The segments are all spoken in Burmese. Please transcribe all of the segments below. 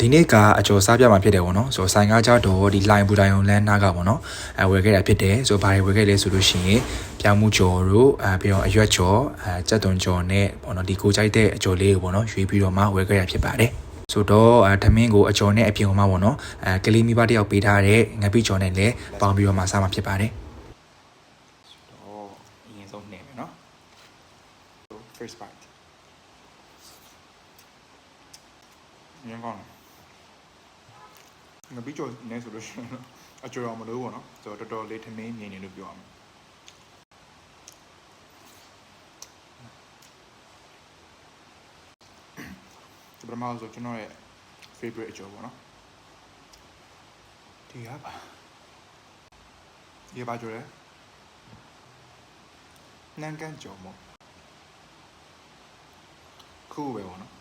ဒီနေ့ကအကျော်စားပြမှာဖြစ်တယ်ပေါ့နော်ဆိုတော့ဆိုင်ကားကြောက်တော့ဒီလိုင်ဘူတိုင်ုံလမ်းနားကပေါ့နော်ဝယ်ခဲ့တာဖြစ်တယ်ဆိုတော့ဘာတွေဝယ်ခဲ့လဲဆိုလို့ရှိရင်ပြောင်းမှုကျော်တို့ပြီးတော့အရွက်ကျော်ကြက်သွန်ကျော်နဲ့ပေါ့နော်ဒီကိုကြိုက်တဲ့အကျော်လေးကိုပေါ့နော်ရွေးပြီးတော့မှဝယ်ခဲ့တာဖြစ်ပါတယ်ဆိုတော့ထမင်းကိုအကျော်နဲ့အပြင်မှာပေါ့နော်ကလေးမိဘတယောက်ပေးထားတဲ့ငပိကျော်နဲ့လည်းပေါင်းပြီးတော့မှစားမှာဖြစ်ပါတယ်တော့အရင်ဆုံးနေမယ်နော် first bite ငင်းကောင်းငပိကျော်နဲ့ဆိုလို့ရှိရင်အကျော်အောင်မလို့ပေါ့နော်ဆိုတော့တော်တော်လေးထမင်းမြင်နေလို့ပြောရမှာဒီပထမဆိုကျွန်တော်ရဲ့ favorite အကျော်ပေါ့နော်ဒီဟာပါဒီပါကျော်လဲနန်းကန်ကျော်မို့ခုပဲပေါ့နော်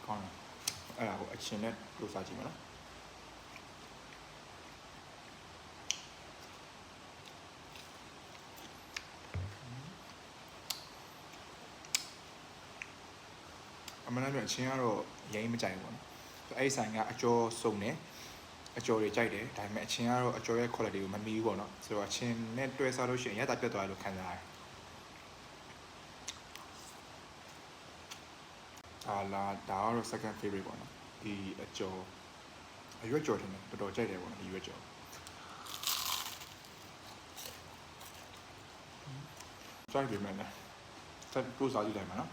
ကောင်းတယ်အဲ့ဒါကိုအချင်းနဲ့လို့စားကြည့်မလားအမှန်တမ်းအချင်းကတော့ရိမ့်မကြိုက်ဘူးပေါ့နော်အဲ့ဆိုင်ကအကျော်စုံတယ်အကျော်တွေကြိုက်တယ်ဒါပေမဲ့အချင်းကတော့အကျော်ရဲ့ quality ကိုမမီဘူးပေါ့နော်ဆိုတော့အချင်းနဲ့တွဲစားလို့ရှိရင်ရတာပြတ်သွားတယ်လို့ခံစားရတယ်ဒါကတော့ second favorite ပေါ့နော်ဒီအကျော်အရွက်ကျော်တယ်တော်တော်ကြိုက်တယ်ပေါ့နော်ဒီရွက်ကျော်ကြိုက်ပြီမယ်နော်ဆက်ပူစားကြည့်လိုက်မှာနော်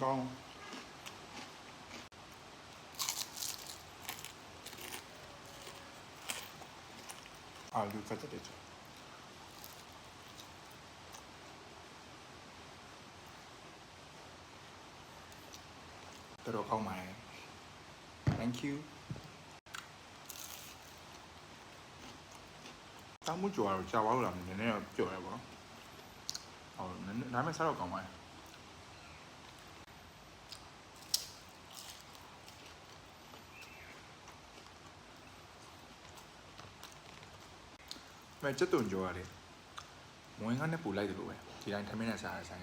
ကောင်းလူကတက်တယ်တော်ကောင်းပါတယ် thank you တောင်းမှုကြော်တော့ကြာသွားလို့လားနည်းနည်းတော့ကြော်ရပါတော့ဟုတ်ဒါပေမဲ့စားတော့ကောင်းပါတယ်မဲ့ချက်တုံကြော်ရတယ်မွေးကားနဲ့ပူလိုက်တယ်လို့ပဲဒီတိုင်းထမင်းနဲ့စားရဆိုင်